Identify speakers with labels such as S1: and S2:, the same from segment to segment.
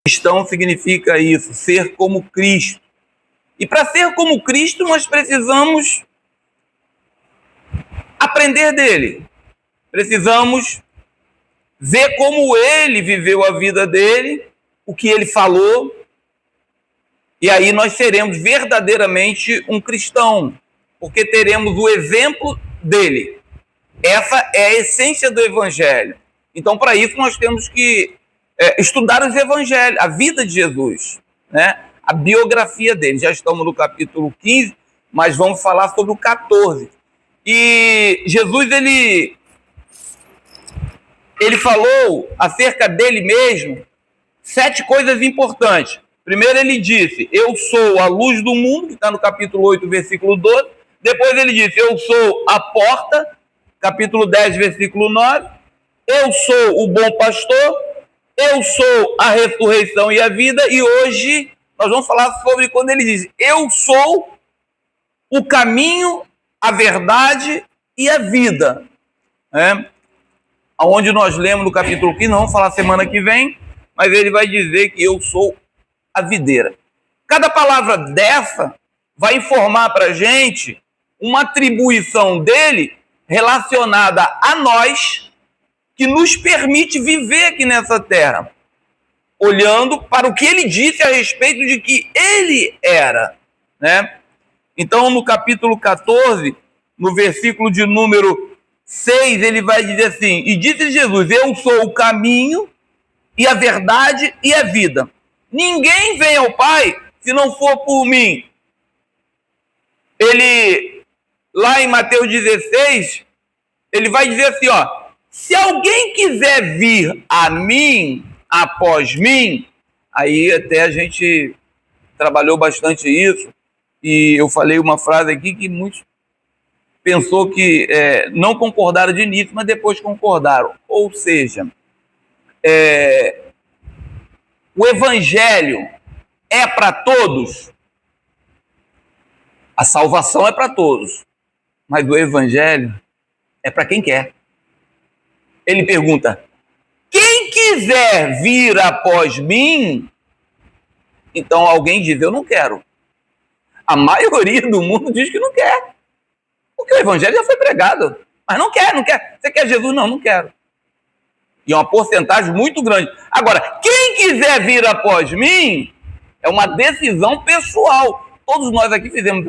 S1: Cristão significa isso, ser como Cristo. E para ser como Cristo, nós precisamos aprender dele. Precisamos ver como ele viveu a vida dele, o que ele falou, e aí nós seremos verdadeiramente um cristão, porque teremos o exemplo dele. Essa é a essência do Evangelho. Então, para isso, nós temos que estudar os Evangelhos, a vida de Jesus, né? A biografia dele. Já estamos no capítulo 15, mas vamos falar sobre o 14. E Jesus, ele falou acerca dele mesmo 7 coisas importantes. Primeiro ele disse, eu sou a luz do mundo, que está no capítulo 8, versículo 12. Depois ele disse, eu sou a porta, capítulo 10, versículo 9. Eu sou o bom pastor, eu sou a ressurreição e a vida. E hoje nós vamos falar sobre quando ele diz, eu sou o caminho, a verdade e a vida. Onde nós lemos no capítulo 15, não vamos falar semana que vem, mas ele vai dizer que eu sou a videira. Cada palavra dessa vai informar para a gente uma atribuição dele relacionada a nós, que nos permite viver aqui nessa terra, olhando para o que ele disse a respeito de que ele era, né? Então, no capítulo 14, no versículo de número 6, ele vai dizer assim, e disse Jesus, eu sou o caminho e a verdade e a vida. Ninguém vem ao Pai se não for por mim. Ele, lá em Mateus 16, ele vai dizer assim, ó, se alguém quiser vir a mim, após mim, aí até a gente trabalhou bastante isso, e eu falei uma frase aqui que muitos pensou que não concordaram de início, mas depois concordaram. Ou seja, o Evangelho é para todos? A salvação é para todos, mas o Evangelho é para quem quer. Ele pergunta, quem quiser vir após mim? Então alguém diz, eu não quero. A maioria do mundo diz que não quer. Porque o Evangelho já foi pregado. Mas não quer, não quer. Você quer Jesus? Não, não quero. E é uma porcentagem muito grande. Agora, quem quiser vir após mim, é uma decisão pessoal. Todos nós aqui fizemos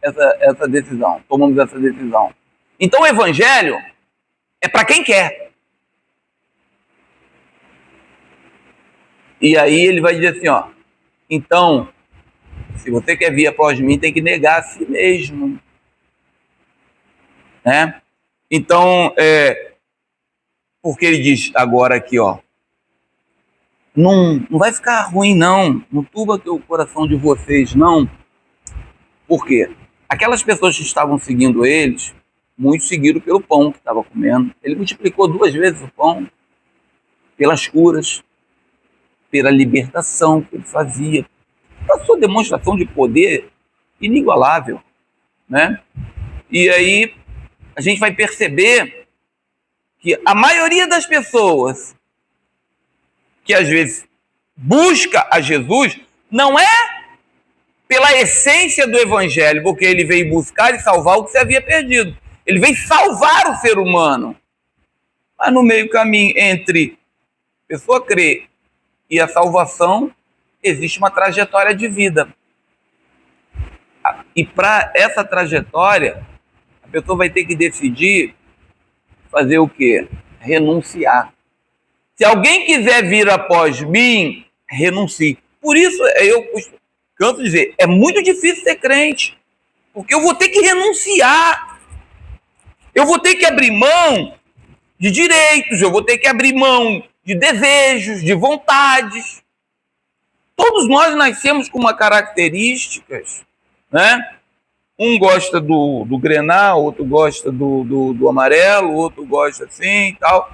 S1: essa decisão, tomamos essa decisão. Então o Evangelho é para quem quer. E aí ele vai dizer assim, ó, então, se você quer vir após mim, tem que negar a si mesmo. Né? Então, porque ele diz agora aqui, ó, não vai ficar ruim, não turba o coração de vocês, não. Por quê? Aquelas pessoas que estavam seguindo eles, muitos seguiram pelo pão que estava comendo. Ele multiplicou 2 vezes o pão, pelas curas, pela libertação que ele fazia, a sua demonstração de poder inigualável, né? E aí a gente vai perceber que a maioria das pessoas que às vezes busca a Jesus não é pela essência do Evangelho, porque ele veio buscar e salvar o que se havia perdido. Ele veio salvar o ser humano. Mas no meio caminho entre a pessoa crer e a salvação, existe uma trajetória de vida. E para essa trajetória, a pessoa vai ter que decidir fazer o quê? Renunciar. Se alguém quiser vir após mim, renuncie. Por isso, eu canso de dizer, é muito difícil ser crente, porque eu vou ter que renunciar. Eu vou ter que abrir mão de direitos, eu vou ter que abrir mão de desejos, de vontades. Todos nós nascemos com uma características, né? Um gosta do grenal, outro gosta do amarelo, outro gosta assim e tal.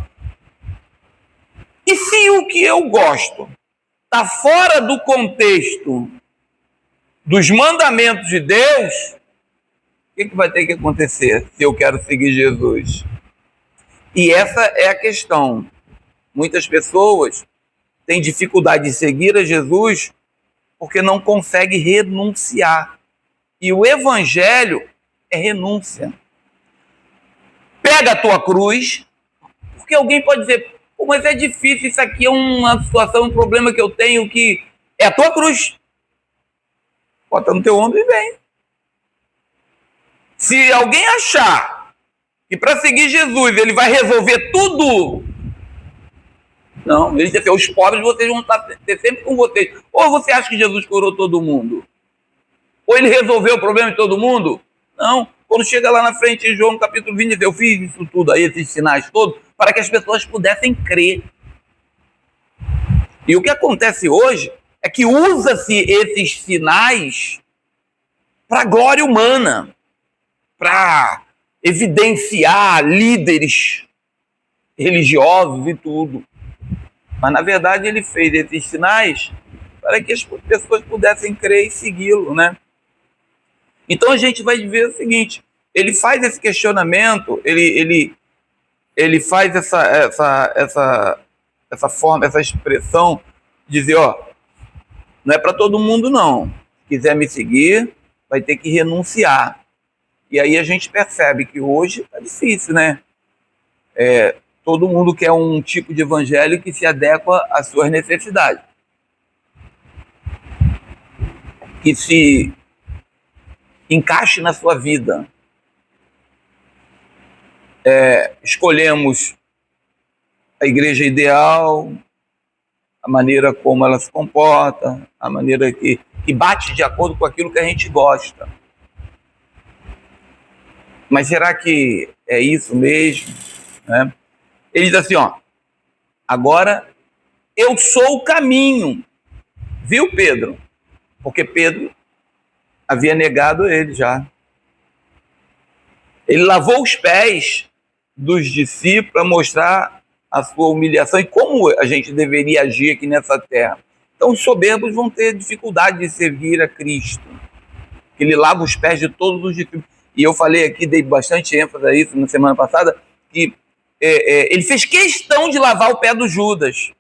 S1: E se o que eu gosto está fora do contexto dos mandamentos de Deus, o que vai ter que acontecer se eu quero seguir Jesus? E essa é a questão. Muitas pessoas tem dificuldade de seguir a Jesus porque não consegue renunciar. E o evangelho é renúncia. Pega a tua cruz, porque alguém pode dizer, pô, mas é difícil, isso aqui é uma situação, um problema que eu tenho que é a tua cruz. Bota no teu ombro e vem. Se alguém achar que para seguir Jesus ele vai resolver tudo, não, ele diz assim, os pobres vocês vão estar sempre com vocês. Ou você acha que Jesus curou todo mundo? Ou ele resolveu o problema de todo mundo? Não. Quando chega lá na frente em João, no capítulo 20, diz, eu fiz isso tudo aí, esses sinais todos, para que as pessoas pudessem crer. E o que acontece hoje é que usa-se esses sinais para a glória humana, para evidenciar líderes religiosos e tudo. Mas, na verdade, ele fez esses sinais para que as pessoas pudessem crer e segui-lo, né? Então, a gente vai ver o seguinte, ele faz esse questionamento, ele faz essa forma, essa expressão, dizer, ó, não é para todo mundo, não. Se quiser me seguir, vai ter que renunciar. E aí a gente percebe que hoje tá difícil, né? Todo mundo quer um tipo de evangelho que se adequa às suas necessidades. Que se encaixe na sua vida. Escolhemos a igreja ideal, a maneira como ela se comporta, a maneira que bate de acordo com aquilo que a gente gosta. Mas será que é isso mesmo? Né? Ele diz assim, ó, agora eu sou o caminho. Viu, Pedro? Porque Pedro havia negado ele já. Ele lavou os pés dos discípulos para mostrar a sua humilhação e como a gente deveria agir aqui nessa terra. Então os soberbos vão ter dificuldade de servir a Cristo. Ele lava os pés de todos os discípulos. E eu falei aqui, dei bastante ênfase a isso na semana passada, que ele fez questão de lavar o pé do Judas.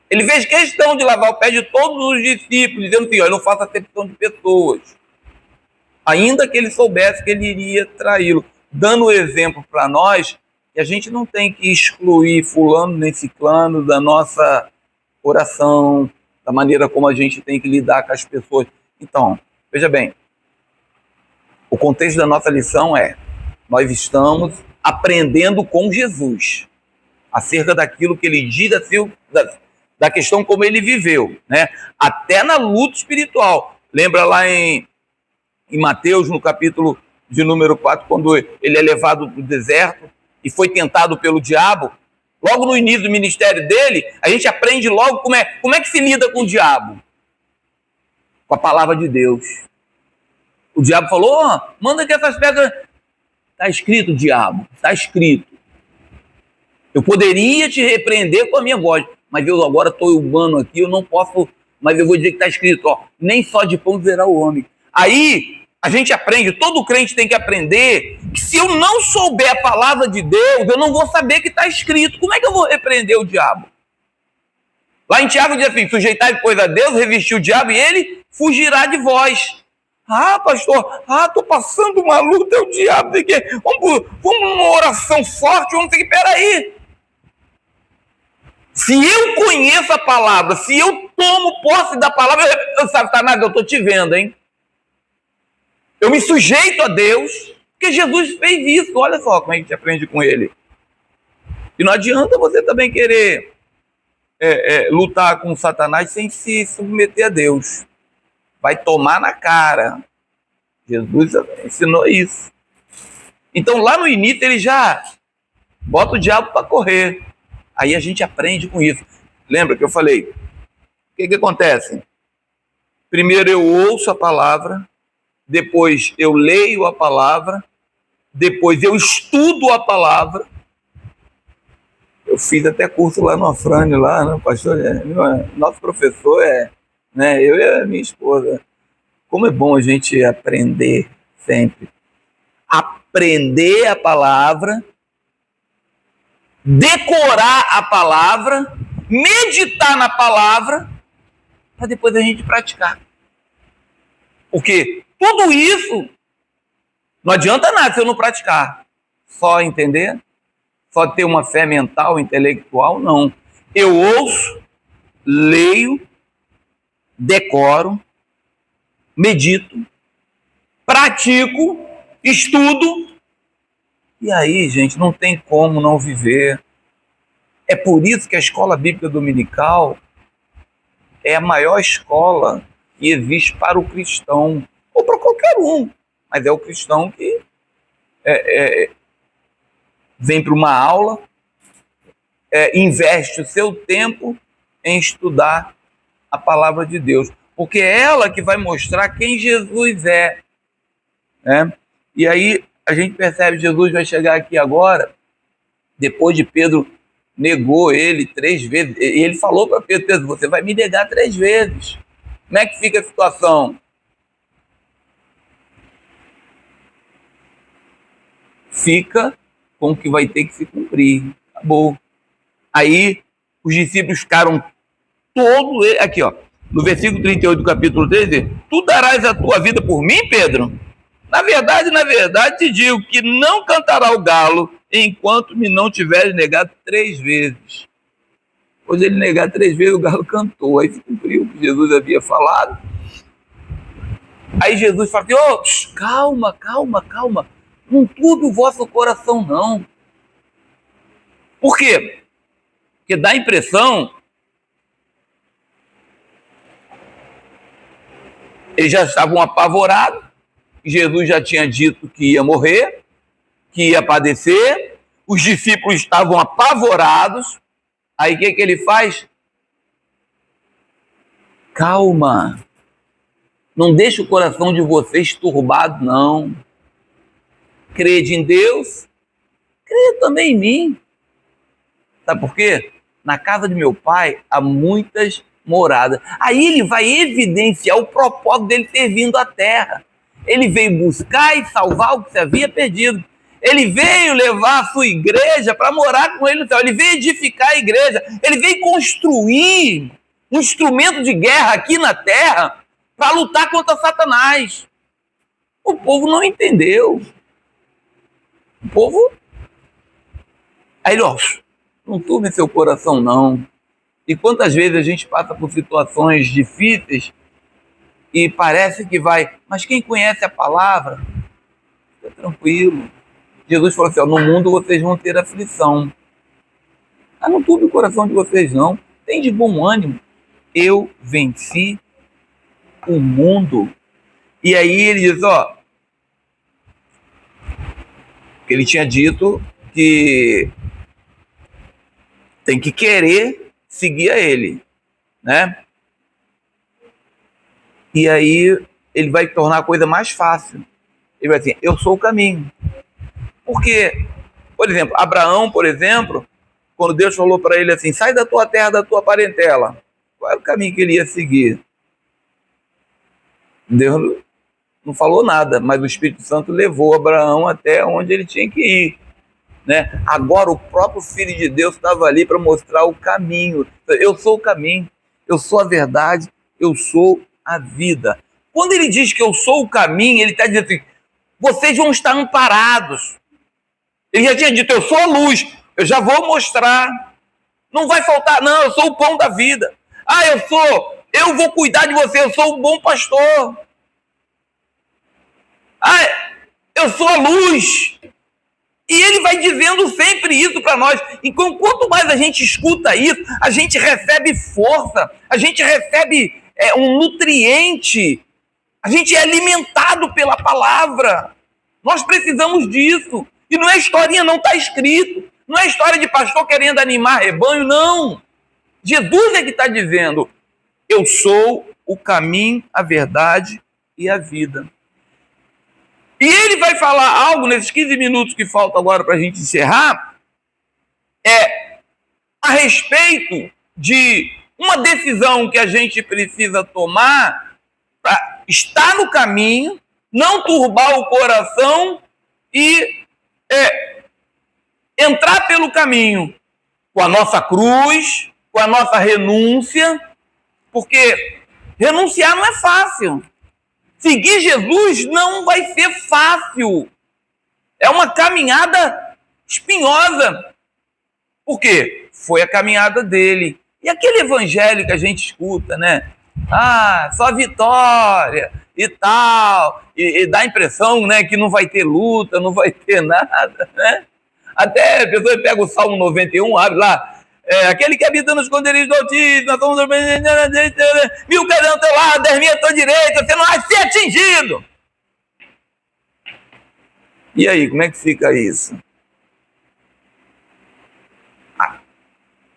S1: Ele fez questão de lavar o pé de todos os discípulos, dizendo assim, eu não faço acepção de pessoas. Ainda que ele soubesse que ele iria traí-lo. Dando o exemplo para nós, que a gente não tem que excluir fulano nem ciclano da nossa oração, da maneira como a gente tem que lidar com as pessoas. Então, veja bem, o contexto da nossa lição é, nós estamos aprendendo com Jesus, acerca daquilo que ele diz, da questão como ele viveu, né? Até na luta espiritual. Lembra lá em Mateus, no capítulo de número 4, quando ele é levado para o deserto e foi tentado pelo diabo? Logo no início do ministério dele, a gente aprende logo como é que se lida com o diabo. Com a palavra de Deus. O diabo falou, manda que essas pedras... Está escrito, diabo, está escrito. Eu poderia te repreender com a minha voz, mas eu agora estou humano aqui, eu não posso, mas eu vou dizer que está escrito, nem só de pão viverá o homem. Aí a gente aprende, todo crente tem que aprender, que se eu não souber a palavra de Deus, eu não vou saber que está escrito. Como é que eu vou repreender o diabo? Lá em Tiago diz assim, sujeitai pois a Deus, revestir o diabo e ele fugirá de vós. Pastor, estou passando uma luta, é o diabo, vamos numa oração forte, vamos ter que, peraí. Se eu conheço a palavra, se eu tomo posse da palavra, Satanás, eu estou te vendo, hein? Eu me sujeito a Deus, porque Jesus fez isso, olha só como a gente aprende com ele. E não adianta você também querer lutar com Satanás sem se submeter a Deus. Vai tomar na cara. Jesus ensinou isso. Então, lá no início, ele já bota o diabo para correr. Aí a gente aprende com isso. Lembra que eu falei? O que acontece? Primeiro eu ouço a palavra, depois eu leio a palavra, depois eu estudo a palavra. Eu fiz até curso lá no Afrânio, lá, né, pastor? Nosso professor né, eu e a minha esposa. Como é bom a gente aprender sempre. Aprender a palavra, decorar a palavra meditar na palavra, para depois a gente praticar. Porque tudo isso não adianta nada se eu não praticar. Só entender, só ter uma fé mental, intelectual, não. Eu ouço, leio, decoro, medito, pratico, estudo, e aí, gente, não tem como não viver. É por isso que a escola bíblica dominical é a maior escola que existe para o cristão, ou para qualquer um, mas é o cristão que vem para uma aula, investe o seu tempo em estudar a palavra de Deus, porque é ela que vai mostrar quem Jesus é, né? E aí a gente percebe que Jesus vai chegar aqui agora, depois de Pedro negou ele 3 vezes, e ele falou para Pedro: Pedro, você vai me negar 3 vezes. Como é que fica a situação? Fica com o que vai ter que se cumprir. Acabou. Aí os discípulos ficaram todos... Aqui, ó, no versículo 38 do capítulo 13, tu darás a tua vida por mim, Pedro? Na verdade, te digo que não cantará o galo enquanto me não tiveres negado 3 vezes. Pois ele negar 3 vezes, o galo cantou. Aí se cumpriu o que Jesus havia falado. Aí Jesus fala assim: calma, não turbe o vosso coração, não. Por quê? Porque dá a impressão... Eles já estavam apavorados, Jesus já tinha dito que ia morrer, que ia padecer, os discípulos estavam apavorados. Aí o que ele faz? Calma, não deixe o coração de vocês turbado, não. Crede em Deus, crede também em mim. Sabe por quê? Na casa de meu pai há muitas moradas. Aí ele vai evidenciar o propósito dele ter vindo à terra. Ele veio buscar e salvar o que se havia perdido. Ele veio levar a sua igreja para morar com ele no céu. Ele veio edificar a igreja. Ele veio construir um instrumento de guerra aqui na terra para lutar contra Satanás. O povo não entendeu. O povo... Aí ele, não turbe seu coração, não. E quantas vezes a gente passa por situações difíceis e parece que vai... Mas quem conhece a palavra, fica tranquilo. Jesus falou assim: no mundo vocês vão ter aflição. Mas não turbe o coração de vocês, não. Tem de bom ânimo. Eu venci o mundo. E aí ele diz, que ele tinha dito que tem que querer seguir a ele, né? E aí ele vai tornar a coisa mais fácil. Ele vai dizer: eu sou o caminho. Porque, por exemplo, Abraão, quando Deus falou para ele assim: sai da tua terra, da tua parentela, qual era o caminho que ele ia seguir? Deus não falou nada, mas o Espírito Santo levou Abraão até onde ele tinha que ir, né? Agora o próprio Filho de Deus estava ali para mostrar o caminho. Eu sou o caminho, eu sou a verdade, eu sou a vida. Quando ele diz que eu sou o caminho, ele está dizendo assim: vocês vão estar amparados. Ele já tinha dito: eu sou a luz, eu já vou mostrar. Não vai faltar, não, eu sou o pão da vida. Eu vou cuidar de você, eu sou o bom pastor. Eu sou a luz. E ele vai dizendo sempre isso para nós. Então, quanto mais a gente escuta isso, a gente recebe força, a gente recebe um nutriente, a gente é alimentado pela palavra. Nós precisamos disso. E não é historinha, não está escrito. Não é história de pastor querendo animar rebanho, não. Jesus é que está dizendo: eu sou o caminho, a verdade e a vida. E ele vai falar algo nesses 15 minutos que faltam agora para a gente encerrar, a respeito de uma decisão que a gente precisa tomar para estar no caminho, não turbar o coração e entrar pelo caminho com a nossa cruz, com a nossa renúncia, porque renunciar não é fácil. Seguir Jesus não vai ser fácil. É uma caminhada espinhosa. Por quê? Foi a caminhada dele. E aquele evangelho que a gente escuta, né? Ah, só vitória e tal. E dá a impressão, né, que não vai ter luta, não vai ter nada, né? Até a pessoa pega o Salmo 91, abre lá. Aquele que habita nos esconderijos do Altíssimo, nós somos 1000 cairão ao teu lado, 10.000 à tua direita, você não vai ser atingido. E aí, como é que fica isso?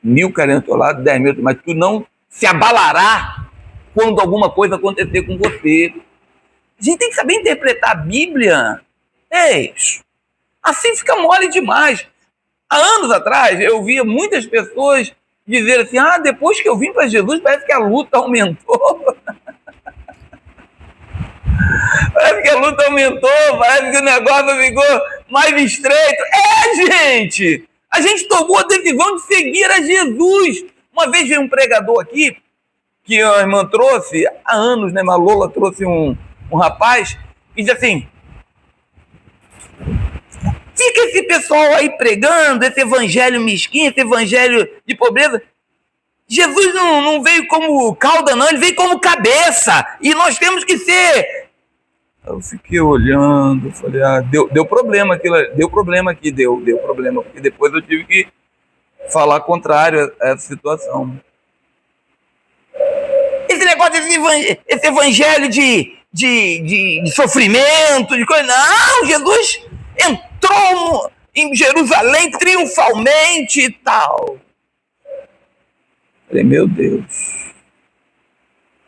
S1: 1000 cairão ao teu lado, 10.000, mas tu não se abalará quando alguma coisa acontecer com você. A gente tem que saber interpretar a Bíblia. Assim fica mole demais. Há anos atrás, eu via muitas pessoas dizer assim, depois que eu vim para Jesus, parece que a luta aumentou. Parece que a luta aumentou, parece que o negócio ficou mais estreito. Gente! A gente tomou a decisão de seguir a Jesus. Uma vez veio um pregador aqui, que a irmã trouxe, há anos, né? A Lola trouxe um rapaz, e disse assim, fica esse pessoal aí pregando, esse evangelho mesquinho, esse evangelho de pobreza. Jesus não veio como cauda, não, ele veio como cabeça. E nós temos que ser. Eu fiquei olhando, falei, deu problema aquilo, deu problema, porque depois eu tive que falar contrário a essa situação. Esse negócio, esse evangelho de sofrimento, de coisa. Não, Jesus entrou em Jerusalém triunfalmente e tal. Falei, meu Deus.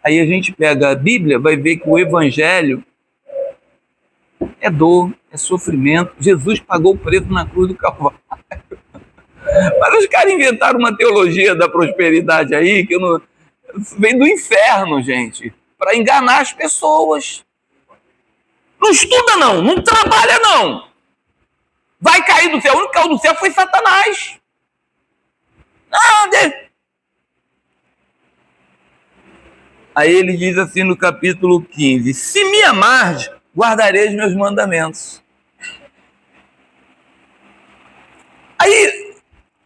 S1: Aí a gente pega a Bíblia, vai ver que o evangelho é dor, é sofrimento. Jesus pagou o preço na cruz do Calvário. Mas os caras inventaram uma teologia da prosperidade aí, que vem do inferno, gente, para enganar as pessoas. Não estuda não trabalha não. Vai cair do céu. O único que caiu do céu foi Satanás. Aí ele diz assim no capítulo 15, se me amardes, guardarei os meus mandamentos. Aí,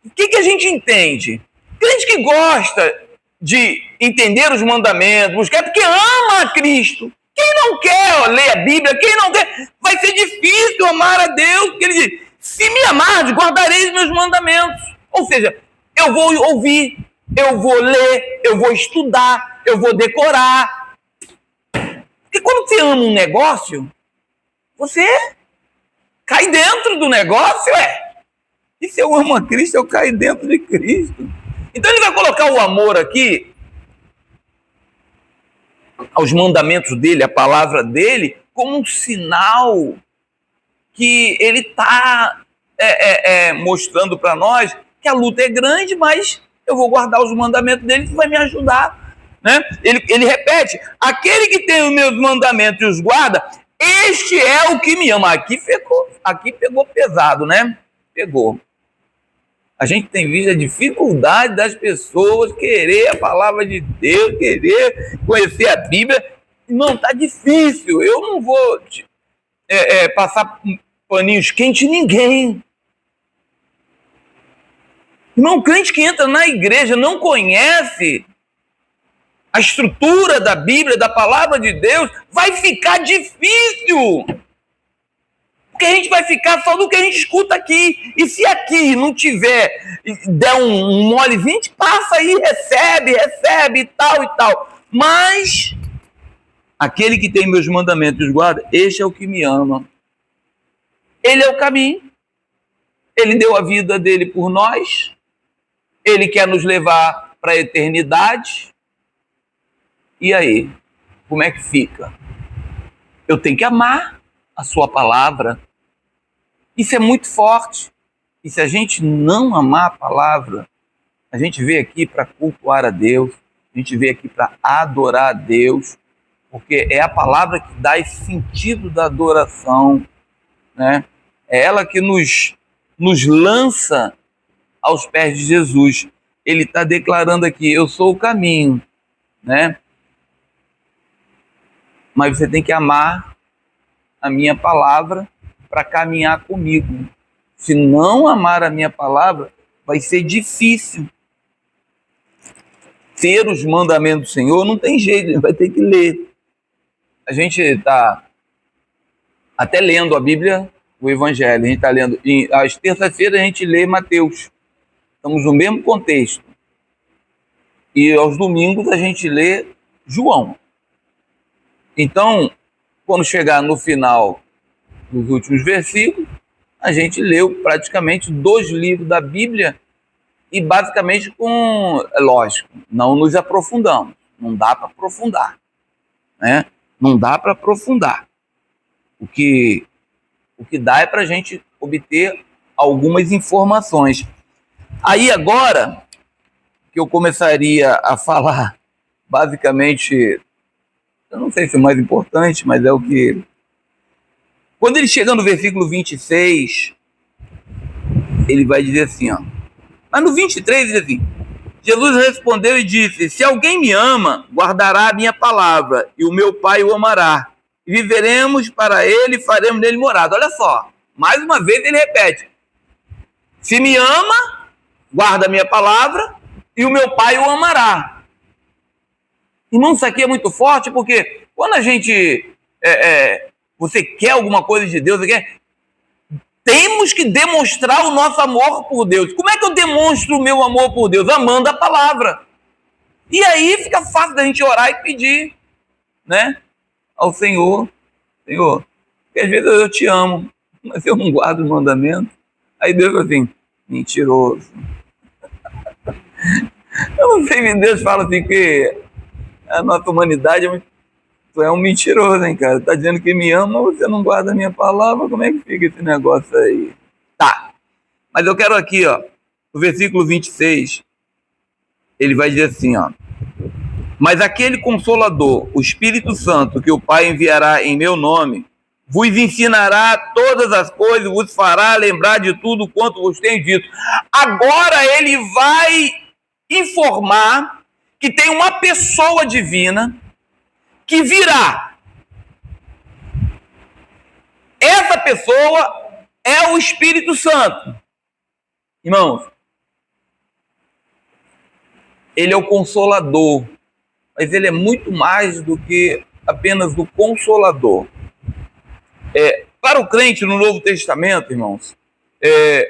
S1: o que a gente entende? Crente que gosta de entender os mandamentos, buscar, porque ama a Cristo. Quem não quer ler a Bíblia, quem não quer, vai ser difícil amar a Deus, porque ele diz, se me amardes, guardarei os meus mandamentos. Ou seja, eu vou ouvir, eu vou ler, eu vou estudar, eu vou decorar. Porque quando você ama um negócio, você cai dentro do negócio, E se eu amo a Cristo, eu caio dentro de Cristo. Então ele vai colocar o amor aqui, aos mandamentos dele, a palavra dele, como um sinal que ele está mostrando para nós que a luta é grande, mas eu vou guardar os mandamentos dele que vai me ajudar. Né? Ele repete, aquele que tem os meus mandamentos e os guarda, este é o que me ama. Aqui pegou pesado, né? Pegou. A gente tem visto a dificuldade das pessoas querer a palavra de Deus, querer conhecer a Bíblia. Não, está difícil. Eu não vou passar paninhos quentes em ninguém. Irmão, crente que entra na igreja não conhece a estrutura da Bíblia, da palavra de Deus, vai ficar difícil. Porque a gente vai ficar só do que a gente escuta aqui. E se aqui não der um molezinho, a gente passa aí, recebe e tal e tal. Mas aquele que tem meus mandamentos e os guarda, este é o que me ama. Ele é o caminho. Ele deu a vida dele por nós. Ele quer nos levar para a eternidade. E aí? Como é que fica? Eu tenho que amar a sua palavra. Isso é muito forte. E se a gente não amar a palavra, a gente veio aqui para cultuar a Deus, a gente veio aqui para adorar a Deus, porque é a palavra que dá esse sentido da adoração, né? É ela que nos lança aos pés de Jesus. ele está declarando aqui, eu sou o caminho, né? Mas você tem que amar a minha palavra para caminhar comigo. Se não amar a minha palavra, vai ser difícil. Ter os mandamentos do Senhor não tem jeito, a gente vai ter que ler. A gente está até lendo a Bíblia, o Evangelho, a gente está lendo, às terças-feiras a gente lê Mateus, estamos no mesmo contexto. E aos domingos a gente lê João. Então, quando chegar no final dos últimos versículos, a gente leu praticamente 2 livros da Bíblia e basicamente lógico, não nos aprofundamos, não dá para aprofundar, né? Não dá para aprofundar. O que dá é para a gente obter algumas informações. Aí agora que eu começaria a falar, basicamente, eu não sei se é o mais importante, mas é o que... Quando ele chega no versículo 26, ele vai dizer assim, ó. Mas no 23 ele diz assim, Jesus respondeu e disse, se alguém me ama, guardará a minha palavra, e o meu Pai o amará. E viveremos para ele e faremos nele morada. Olha só, mais uma vez ele repete. Se me ama, guarda a minha palavra, e o meu Pai o amará. Irmão, isso aqui é muito forte, porque quando a gente... você quer alguma coisa de Deus, temos que demonstrar o nosso amor por Deus. Como é que eu demonstro o meu amor por Deus? Amando a palavra. E aí fica fácil da gente orar e pedir, né, ao Senhor. Senhor, porque às vezes eu te amo, mas eu não guardo os mandamentos. Aí Deus fala assim, mentiroso. Eu não sei se Deus fala assim que a nossa humanidade tu é um mentiroso, hein, cara? Tá dizendo que me ama, você não guarda a minha palavra, como é que fica esse negócio aí? Tá, mas eu quero aqui, ó, no versículo 26, ele vai dizer assim, ó, mas aquele Consolador, o Espírito Santo, que o Pai enviará em meu nome, vos ensinará todas as coisas, vos fará lembrar de tudo quanto vos tenho dito. Agora ele vai informar que tem uma pessoa divina que virá. Essa pessoa é o Espírito Santo. Irmãos, ele é o Consolador, mas ele é muito mais do que apenas o Consolador. Para o crente no Novo Testamento, irmãos,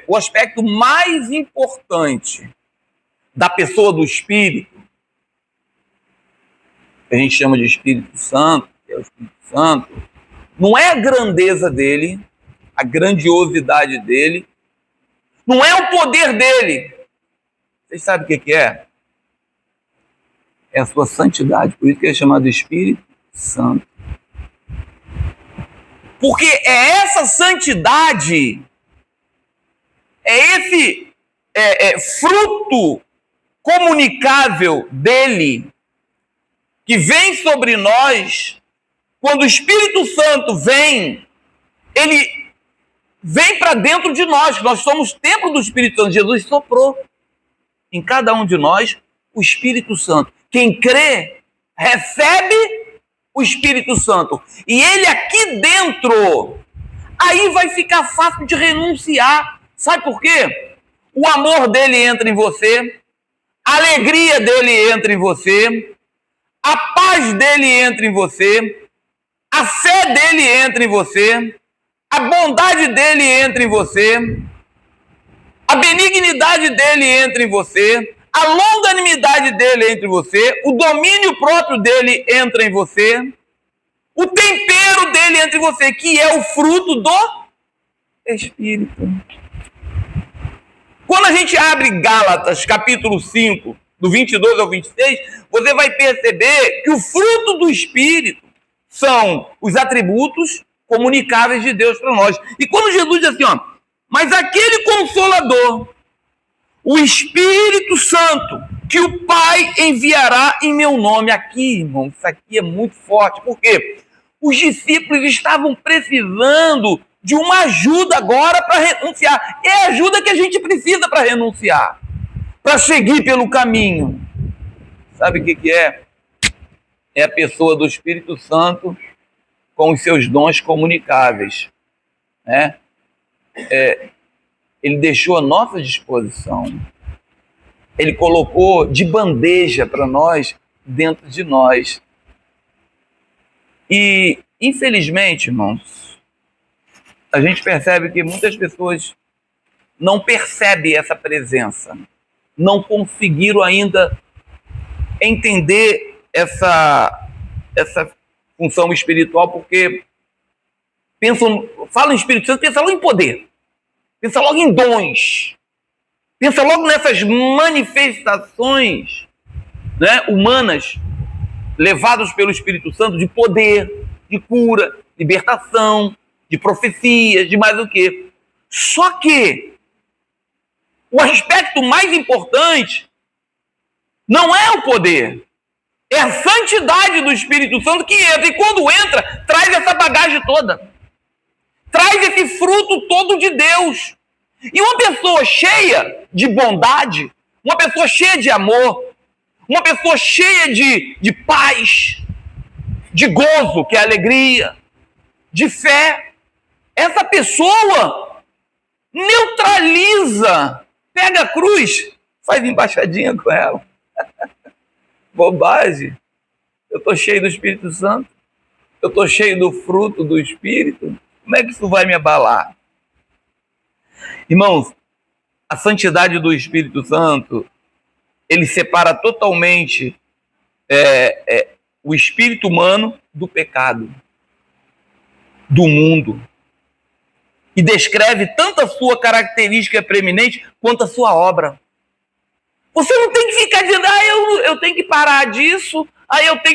S1: o aspecto mais importante da pessoa do Espírito, que a gente chama de Espírito Santo, que é o Espírito Santo, não é a grandeza dele, a grandiosidade dele, não é o poder dele. Vocês sabem o que é? É a sua santidade, por isso que é chamado Espírito Santo. Porque é essa santidade, é esse fruto comunicável dele, que vem sobre nós. Quando o Espírito Santo vem, ele vem para dentro de nós. Nós somos templo do Espírito Santo. Jesus soprou em cada um de nós o Espírito Santo. Quem crê, recebe o Espírito Santo. E ele aqui dentro, aí vai ficar fácil de renunciar. Sabe por quê? O amor dele entra em você, a alegria dele entra em você, a paz dele entra em você, a fé dele entra em você, a bondade dele entra em você, a benignidade dele entra em você, a longanimidade dele entra em você, o domínio próprio dele entra em você, o tempero dele entra em você, que é o fruto do Espírito. Quando a gente abre Gálatas, capítulo 5, do 22 ao 26, você vai perceber que o fruto do Espírito são os atributos comunicáveis de Deus para nós. E quando Jesus diz assim, ó, mas aquele Consolador, o Espírito Santo, que o Pai enviará em meu nome. Aqui, irmão, isso aqui é muito forte, porque os discípulos estavam precisando de uma ajuda agora para renunciar. É a ajuda que a gente precisa para renunciar. para seguir pelo caminho. Sabe o que é? É a pessoa do Espírito Santo com os seus dons comunicáveis, né? Ele deixou à nossa disposição. Ele colocou de bandeja para nós, dentro de nós. E, infelizmente, irmãos, a gente percebe que muitas pessoas não percebem essa presença, não conseguiram ainda entender essa função espiritual, porque fala em Espírito Santo, pensa logo em poder, pensa logo em dons, pensa logo nessas manifestações, né, humanas, levadas pelo Espírito Santo, de poder, de cura, libertação, de profecias, de mais o quê. Só que o aspecto mais importante não é o poder, é a santidade do Espírito Santo que entra. E quando entra, traz essa bagagem toda. Traz esse fruto todo de Deus. E uma pessoa cheia de bondade, uma pessoa cheia de amor, uma pessoa cheia de paz, de gozo, que é alegria, de fé, essa pessoa neutraliza, pega a cruz, faz embaixadinha com ela. Bobagem. Eu estou cheio do Espírito Santo, eu estou cheio do fruto do Espírito, como é que isso vai me abalar? Irmãos, a santidade do Espírito Santo, ele separa totalmente o espírito humano do pecado, do mundo, e descreve tanto a sua característica preeminente quanto a sua obra. Você não tem que ficar dizendo, eu tenho que parar disso,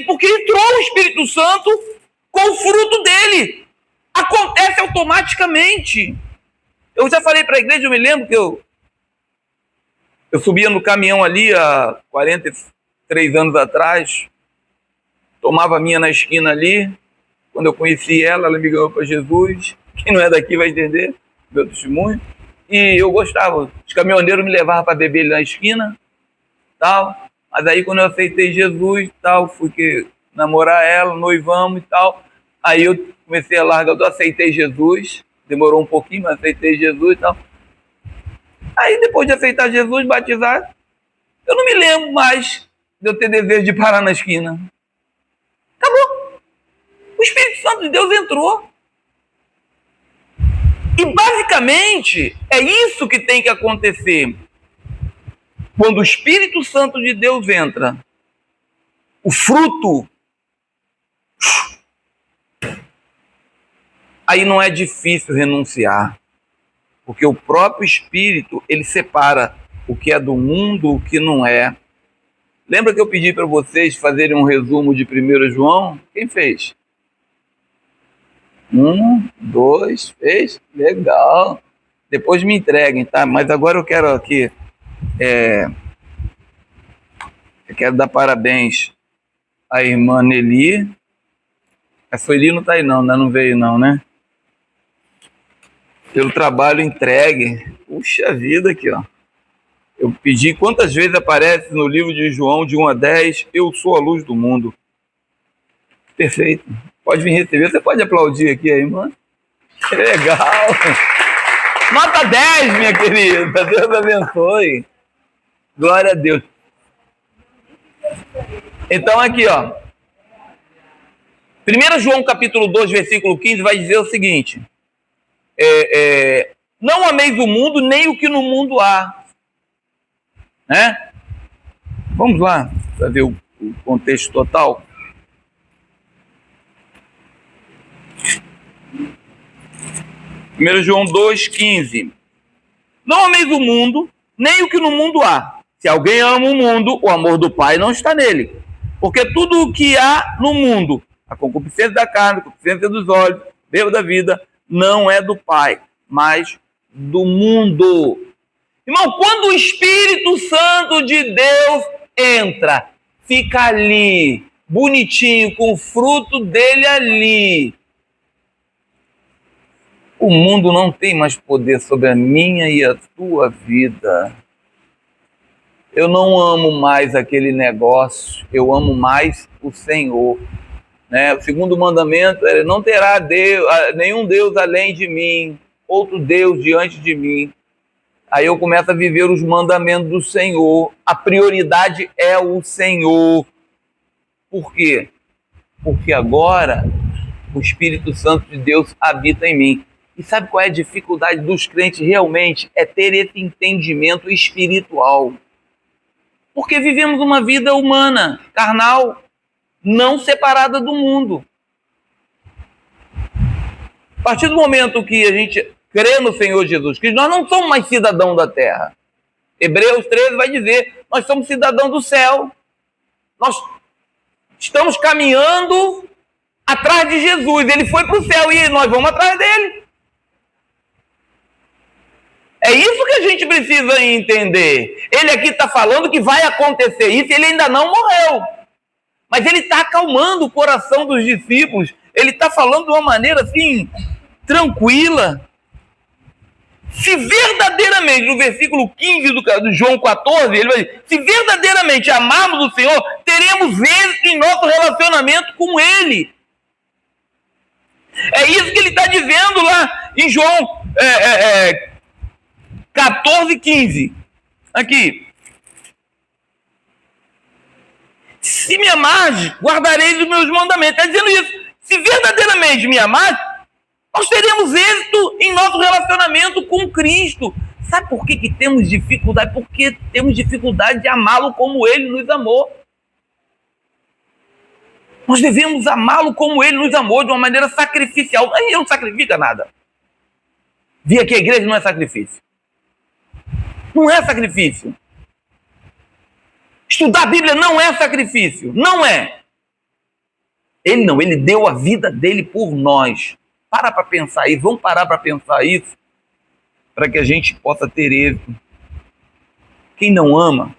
S1: porque entrou o Espírito Santo com o fruto dele. Acontece automaticamente. Eu já falei para a igreja, eu me lembro que eu subia no caminhão ali há 43 anos atrás, tomava a minha na esquina ali, quando eu conheci ela me ganhou para Jesus. Quem não é daqui vai entender meu testemunho. E eu gostava, os caminhoneiros me levavam para beber ali na esquina, tal. Mas aí quando eu aceitei Jesus, tal, fui namorar ela, noivamos e tal, aí eu comecei a largar, eu aceitei Jesus, demorou um pouquinho, mas aceitei Jesus e tal. Aí depois de aceitar Jesus, batizar, eu não me lembro mais de eu ter desejo de parar na esquina. Acabou. O Espírito Santo de Deus entrou. E basicamente é isso que tem que acontecer. Quando o Espírito Santo de Deus entra, o fruto, aí não é difícil renunciar, porque o próprio Espírito, ele separa o que é do mundo, o que não é. Lembra que eu pedi para vocês fazerem um resumo de 1 João? Quem fez? 1, 2, fez? Legal. Depois me entreguem, tá? Mas agora eu quero aqui... eu quero dar parabéns à irmã Nelly. A Sueli não está aí não, né? Não veio não, né? Pelo trabalho entregue. Puxa vida aqui, ó. Eu pedi quantas vezes aparece no livro de João, de 1 a 10, eu sou a luz do mundo. Perfeito. Pode vir receber. Você pode aplaudir aqui, a irmã? Que legal. Nota 10, minha querida. Deus abençoe. Glória a Deus. Então aqui, ó. 1 João capítulo 2, versículo 15, vai dizer o seguinte. Não ameis o mundo, nem o que no mundo há. Né? Vamos lá, para ver o contexto total. João 2,15. Não ameis o mundo, nem o que no mundo há. Se alguém ama o mundo, o amor do Pai não está nele. Porque tudo o que há no mundo, a concupiscência da carne, a concupiscência dos olhos, o erro da vida, não é do Pai, mas do mundo. Irmão, quando o Espírito Santo de Deus entra, fica ali, bonitinho, com o fruto dele ali, o mundo não tem mais poder sobre a minha e a tua vida. Eu não amo mais aquele negócio, eu amo mais o Senhor. Né? O segundo mandamento é: não terá nenhum Deus além de mim, outro Deus diante de mim. Aí eu começo a viver os mandamentos do Senhor. A prioridade é o Senhor. Por quê? Porque agora o Espírito Santo de Deus habita em mim. E sabe qual é a dificuldade dos crentes realmente? É ter esse entendimento espiritual. Porque vivemos uma vida humana, carnal, não separada do mundo. A partir do momento que a gente crê no Senhor Jesus Cristo, nós não somos mais cidadãos da terra. Hebreus 13 vai dizer: nós somos cidadãos do céu. Nós estamos caminhando atrás de Jesus. Ele foi para o céu e nós vamos atrás dele. É isso que a gente precisa entender. Ele aqui está falando que vai acontecer isso, ele ainda não morreu. Mas ele está acalmando o coração dos discípulos. Ele está falando de uma maneira assim, tranquila. Se verdadeiramente, no versículo 15 do João 14, ele vai dizer: se verdadeiramente amarmos o Senhor, teremos êxito em nosso relacionamento com Ele. É isso que ele está dizendo lá em João 14, 15. Aqui. Se me amares, guardareis os meus mandamentos. Está dizendo isso. Se verdadeiramente me amares, nós teremos êxito em nosso relacionamento com Cristo. Sabe por que temos dificuldade? Porque temos dificuldade de amá-lo como Ele nos amou. Nós devemos amá-lo como Ele nos amou, de uma maneira sacrificial. Ele não sacrifica nada. Vir aqui à igreja não é sacrifício. Não é sacrifício. Estudar a Bíblia não é sacrifício. Não é. Ele deu a vida dele por nós. Para pensar isso. Vamos parar para pensar isso, para que a gente possa ter êxito. Quem não ama,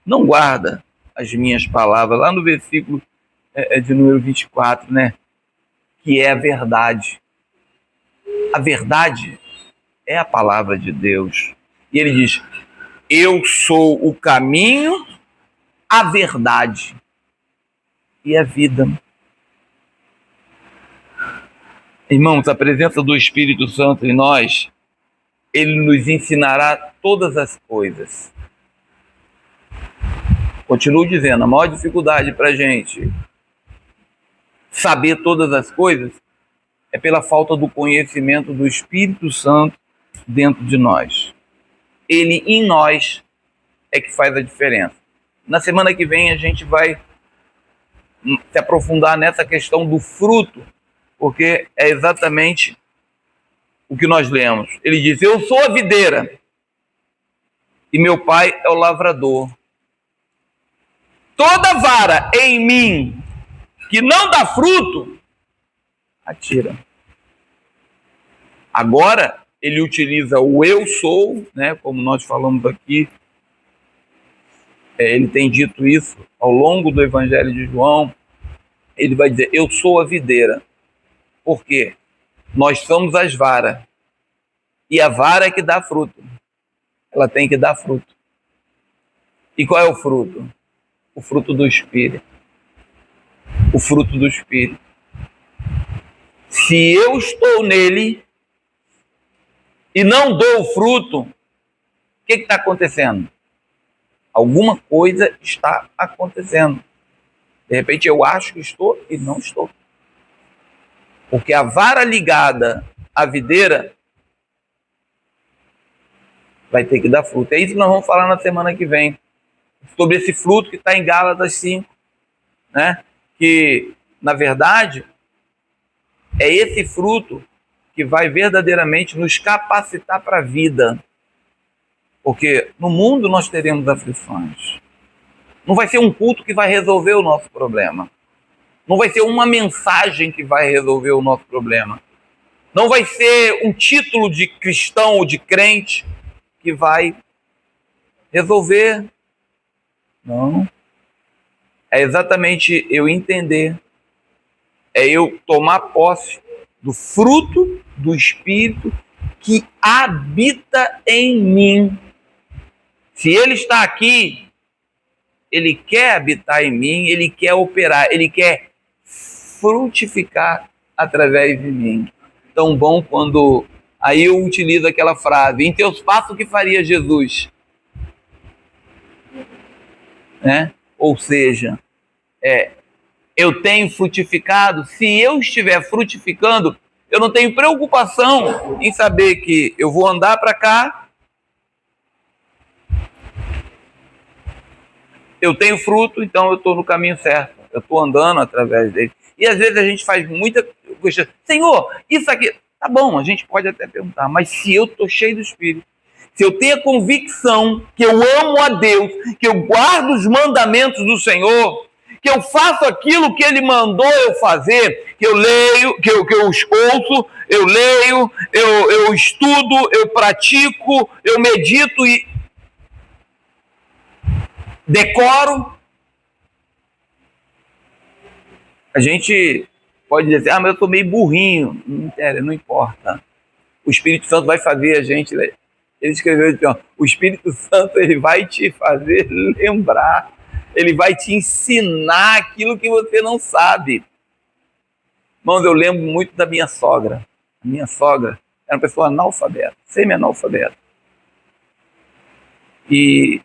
S1: não guarda as minhas palavras. Lá no versículo de número 24, né? Que é a verdade. A verdade é a palavra de Deus. E ele diz: eu sou o caminho, a verdade e a vida. Irmãos, a presença do Espírito Santo em nós, ele nos ensinará todas as coisas. Continuo dizendo, a maior dificuldade para a gente saber todas as coisas é pela falta do conhecimento do Espírito Santo dentro de nós. Ele em nós é que faz a diferença. Na semana que vem a gente vai se aprofundar nessa questão do fruto, porque é exatamente o que nós lemos. Ele diz: eu sou a videira e meu pai é o lavrador. Toda vara em mim que não dá fruto, atira. Agora ele utiliza o eu sou, né, como nós falamos aqui. Ele tem dito isso ao longo do Evangelho de João. Ele vai dizer: eu sou a videira. Por quê? Nós somos as varas. E a vara é que dá fruto. Ela tem que dar fruto. E qual é o fruto? O fruto do Espírito. O fruto do Espírito. Se eu estou nele e não dou o fruto, o que está acontecendo? Alguma coisa está acontecendo. De repente eu acho que estou e não estou. Porque a vara ligada à videira vai ter que dar fruto. É isso que nós vamos falar na semana que vem. Sobre esse fruto que está em Gálatas 5. Né? Que, na verdade, é esse fruto que vai verdadeiramente nos capacitar para a vida. Porque no mundo nós teremos aflições. Não vai ser um culto que vai resolver o nosso problema. Não vai ser uma mensagem que vai resolver o nosso problema. Não vai ser um título de cristão ou de crente que vai resolver. Não. É exatamente eu entender. É eu tomar posse do fruto do Espírito que habita em mim. Se ele está aqui, ele quer habitar em mim, ele quer operar, ele quer frutificar através de mim. Tão bom quando aí eu utilizo aquela frase: em teus passos o que faria Jesus? Né? Ou seja, eu tenho frutificado. Se eu estiver frutificando, eu não tenho preocupação em saber que eu vou andar para cá, eu tenho fruto, então eu estou no caminho certo, eu estou andando através dele. E às vezes a gente faz muita questão: Senhor, isso aqui, tá bom, a gente pode até perguntar, mas se eu estou cheio do Espírito, se eu tenho a convicção que eu amo a Deus, que eu guardo os mandamentos do Senhor, que eu faço aquilo que Ele mandou eu fazer, que eu leio, que eu ouço, eu leio, eu estudo, eu pratico, eu medito e decoro, a gente pode dizer: mas eu estou meio burrinho. Não importa. O Espírito Santo vai fazer a gente... Ele escreveu assim: o Espírito Santo, ele vai te fazer lembrar, ele vai te ensinar aquilo que você não sabe. Irmãos, eu lembro muito da minha sogra. A minha sogra era uma pessoa analfabeta, semi-analfabeta. E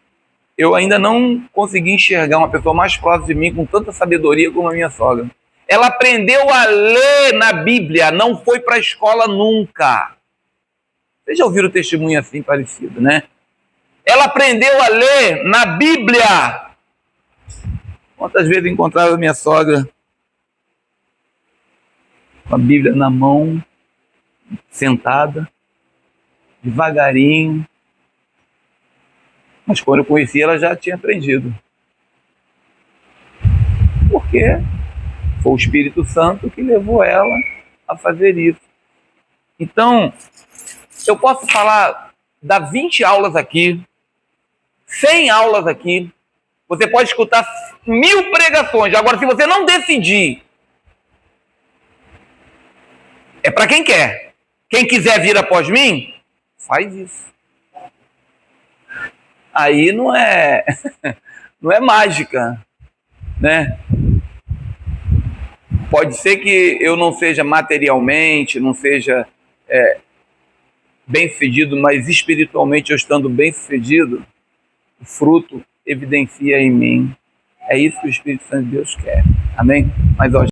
S1: eu ainda não consegui enxergar uma pessoa mais próxima de mim com tanta sabedoria como a minha sogra. Ela aprendeu a ler na Bíblia, não foi para a escola nunca. Vocês já ouviram testemunho assim parecido, né? Ela aprendeu a ler na Bíblia. Quantas vezes eu encontrava a minha sogra com a Bíblia na mão, sentada, devagarinho. Mas quando eu conheci, ela já tinha aprendido. Por quê? Foi o Espírito Santo que levou ela a fazer isso. Então, eu posso falar, dar 20 aulas aqui, 100 aulas aqui, você pode escutar 1000 pregações. Agora, se você não decidir, é para quem quer. Quem quiser vir após mim, faz isso. Aí não é mágica, né? Pode ser que eu não seja materialmente, não seja bem-sucedido, mas espiritualmente eu estando bem-sucedido, o fruto evidencia em mim. É isso que o Espírito Santo de Deus quer. Amém? Mas,